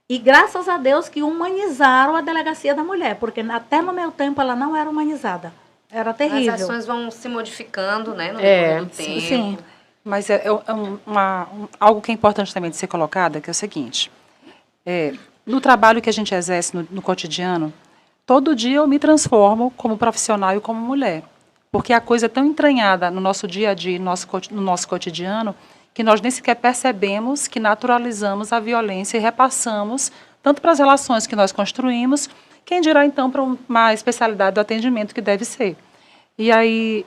E graças a Deus que humanizaram a delegacia da mulher, porque até no meu tempo ela não era humanizada. Era As terrível. ações vão se modificando, né, no decorrer É, do sim. Sim. tempo. Mas algo que é importante também de ser colocado, que é o seguinte, no trabalho que a gente exerce no cotidiano, todo dia eu me transformo como profissional e como mulher. Porque a coisa é tão entranhada no nosso dia a dia, no nosso cotidiano, que nós nem sequer percebemos que naturalizamos a violência e repassamos tanto para as relações que nós construímos, quem dirá então para uma especialidade do atendimento que deve ser. E aí,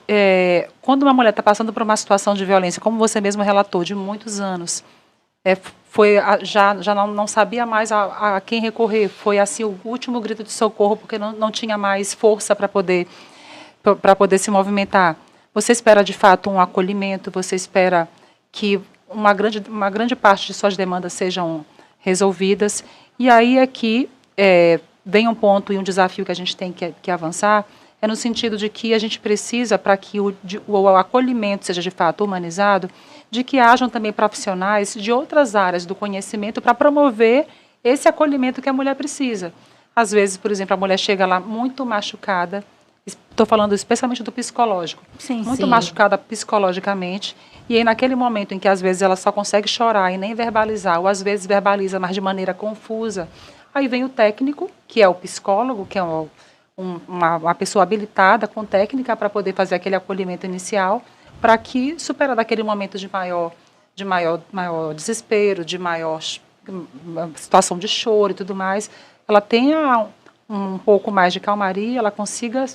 quando uma mulher está passando por uma situação de violência, como você mesmo relatou, de muitos anos, já não sabia mais a quem recorrer, foi assim o último grito de socorro, porque não tinha mais força para poder se movimentar. Você espera, de fato, um acolhimento, você espera que uma grande parte de suas demandas sejam resolvidas, e aí é que vem um ponto e um desafio que a gente tem que avançar, é no sentido de que a gente precisa, para que o acolhimento seja de fato humanizado, de que hajam também profissionais de outras áreas do conhecimento para promover esse acolhimento que a mulher precisa. Às vezes, por exemplo, a mulher chega lá muito machucada, estou falando especialmente do psicológico, Sim. muito Sim. machucada psicologicamente, e aí naquele momento em que às vezes ela só consegue chorar e nem verbalizar, ou às vezes verbaliza, mas de maneira confusa, aí vem o técnico, que é o psicólogo, que é uma pessoa habilitada com técnica para poder fazer aquele acolhimento inicial, para que, superado aquele momento maior desespero, de maior situação de choro e tudo mais, ela tenha um pouco mais de calmaria, ela consiga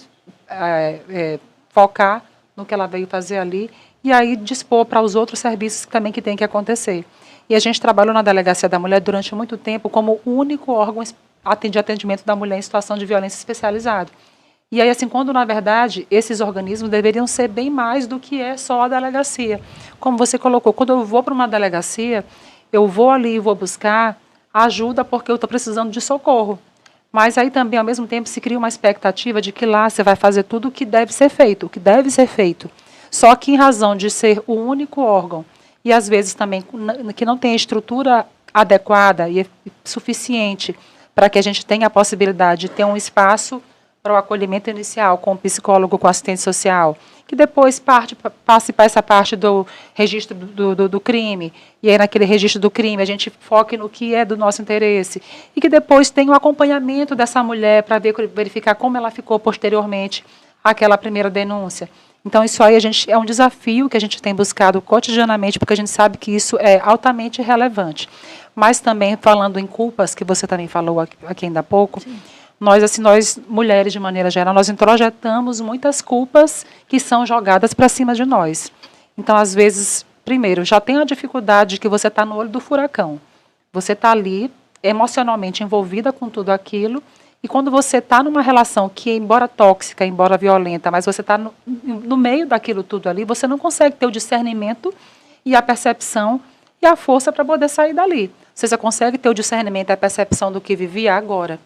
focar no que ela veio fazer ali e aí dispor para os outros serviços também que tem que acontecer. E a gente trabalhou na Delegacia da Mulher durante muito tempo como o único órgão de atendimento da mulher em situação de violência especializado. E aí, assim, quando, na verdade, esses organismos deveriam ser bem mais do que é só a delegacia. Como você colocou, quando eu vou para uma delegacia, eu vou ali e vou buscar ajuda porque eu estou precisando de socorro. Mas aí também, ao mesmo tempo, se cria uma expectativa de que lá você vai fazer tudo o que deve ser feito, o que deve ser feito. Só que em razão de ser o único órgão, e às vezes também que não tem a estrutura adequada e suficiente para que a gente tenha a possibilidade de ter um espaço para o acolhimento inicial com o psicólogo, com o assistente social, que depois passe para essa parte do registro do crime, e aí naquele registro do crime a gente foque no que é do nosso interesse, e que depois tenha o acompanhamento dessa mulher para verificar como ela ficou posteriormente àquela primeira denúncia. Então, isso aí é um desafio que a gente tem buscado cotidianamente, porque a gente sabe que isso é altamente relevante. Mas também, falando em culpas, que você também falou aqui ainda há pouco, nós, mulheres, de maneira geral, nós introjetamos muitas culpas que são jogadas para cima de nós. Então, às vezes, primeiro, já tem a dificuldade de que você está no olho do furacão. Você está ali, emocionalmente envolvida com tudo aquilo, e quando você está numa relação que, embora tóxica, embora violenta, mas você está no meio daquilo tudo ali, você não consegue ter o discernimento e a percepção e a força para poder sair dali. Você só consegue ter o discernimento e a percepção do que vivia agora,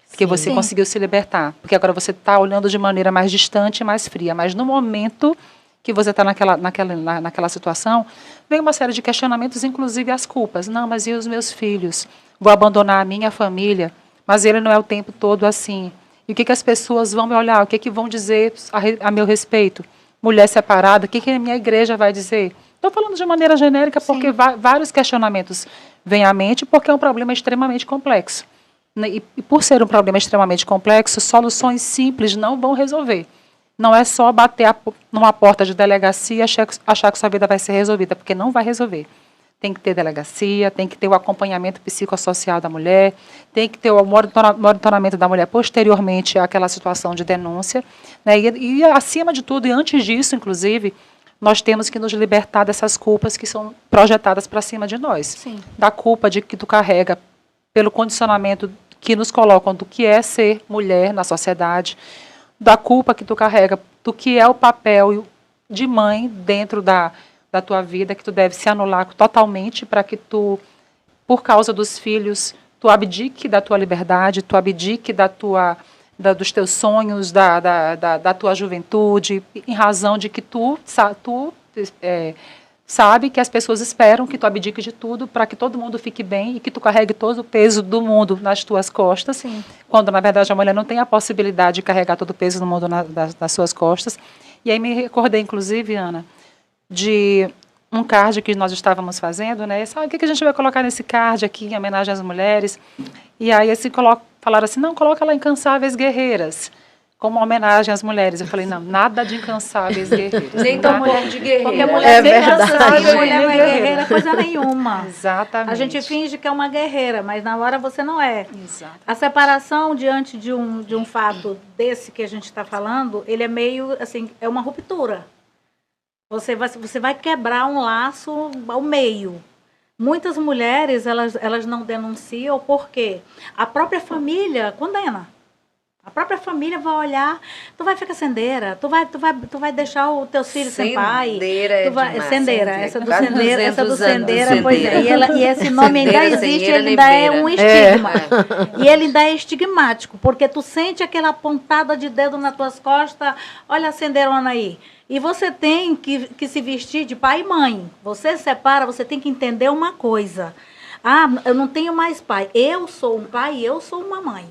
porque você Sim. conseguiu se libertar. Porque agora você está olhando de maneira mais distante e mais fria. Mas no momento que você está naquela situação, vem uma série de questionamentos, inclusive as culpas. Não, mas e os meus filhos? Vou abandonar a minha família? Mas ele não é o tempo todo assim. E o que as pessoas vão me olhar? O que vão dizer a meu respeito? Mulher separada, o que a minha igreja vai dizer? Estou falando de maneira genérica porque vários questionamentos vêm à mente, porque é um problema extremamente complexo. E por ser um problema extremamente complexo, soluções simples não vão resolver. Não é só bater numa porta de delegacia e achar que sua vida vai ser resolvida, porque não vai resolver. Tem que ter delegacia, tem que ter o acompanhamento psicossocial da mulher, tem que ter o monitoramento da mulher posteriormente àquela situação de denúncia. Né? E, acima de tudo, e antes disso, inclusive, nós temos que nos libertar dessas culpas que são projetadas para cima de nós. Sim. Da culpa de que tu carrega pelo condicionamento que nos colocam do que é ser mulher na sociedade, da culpa que tu carrega do que é o papel de mãe dentro da tua vida, que tu deve se anular totalmente para que tu, por causa dos filhos, tu abdique da tua liberdade, tu abdique dos teus sonhos, da tua juventude, em razão de que tu sabe que as pessoas esperam que tu abdique de tudo para que todo mundo fique bem e que tu carregue todo o peso do mundo nas tuas costas, Sim. quando na verdade a mulher não tem a possibilidade de carregar todo o peso do mundo das suas costas. E aí me recordei, inclusive, Ana, de um card que nós estávamos fazendo, né? Sabe o que a gente vai colocar nesse card aqui em homenagem às mulheres? E aí assim, falaram assim, não, coloca lá Incansáveis Guerreiras, como homenagem às mulheres. Eu falei, não, nada de Incansáveis Guerreiras. Nem tá? tão pouco de guerreira. Porque a mulher É verdade. a mulher não é guerreira, coisa nenhuma. Exatamente. A gente finge que é uma guerreira, mas na hora você não é. Exato. A separação diante de um fato desse que a gente está falando, ele é meio, assim, é uma ruptura. Você vai quebrar um laço ao meio. Muitas mulheres, elas não denunciam porque a própria família condena. A própria família vai olhar, tu vai ficar sendeira, tu vai deixar os teus filhos sem pai. Sendeira é demais. Sendeira, essa do Quase sendeira, essa do 200 anos de sendeira, pois é. sendeira. E esse nome ainda Sendeira, sem existe, ira ele nem ainda é beira. um estigma. E ele ainda é estigmático, porque tu sente aquela pontada de dedo nas tuas costas, olha a sendeirona aí. E você tem que se vestir de pai e mãe. Você separa, você tem que entender uma coisa. Ah, eu não tenho mais pai. Eu sou um pai e eu sou uma mãe.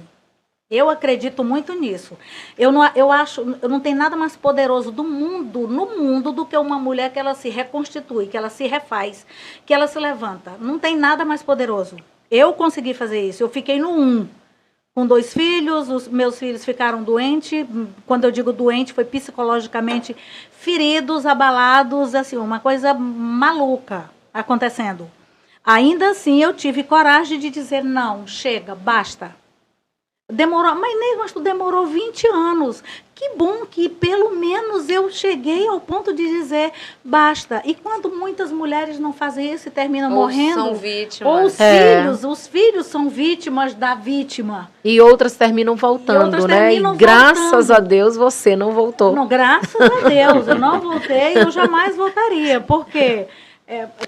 Eu acredito muito nisso. Eu não tem nada mais poderoso no mundo, do que uma mulher que ela se reconstitui, que ela se refaz, que ela se levanta. Não tem nada mais poderoso. Eu consegui fazer isso. Eu fiquei no 1, com 2 filhos, os meus filhos ficaram doentes. Quando eu digo doente, foi psicologicamente feridos, abalados, assim, uma coisa maluca acontecendo. Ainda assim, eu tive coragem de dizer, não, chega, basta. Demorou, mas tu demorou 20 anos. Que bom que pelo menos eu cheguei ao ponto de dizer basta. E quando muitas mulheres não fazem isso e terminam morrendo. São vítimas. Ou os filhos são vítimas da vítima. E outras terminam voltando, outras né? terminam E graças voltando. a Deus você não voltou. Não, graças a Deus, eu não voltei, eu jamais voltaria. Porque,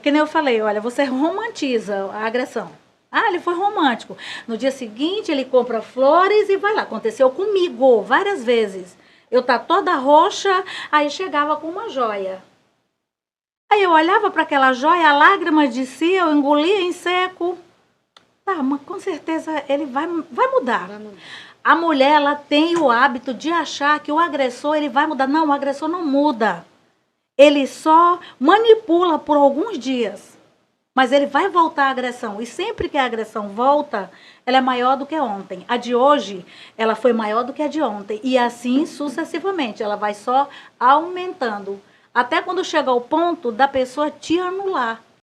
que nem eu falei, olha, você romantiza a agressão. Ah, ele foi romântico. No dia seguinte, ele compra flores e vai lá. Aconteceu comigo várias vezes. Eu tá toda roxa, aí chegava com uma joia. Aí eu olhava para aquela joia, a lágrima descia, eu engolia em seco. Tá, mas com certeza ele vai mudar. A mulher, ela tem o hábito de achar que o agressor, ele vai mudar. Não, o agressor não muda. Ele só manipula por alguns dias. Mas ele vai voltar à agressão. E sempre que a agressão volta, ela é maior do que ontem. A de hoje, ela foi maior do que a de ontem. E assim sucessivamente. Ela vai só aumentando. Até quando chega ao ponto da pessoa te anular.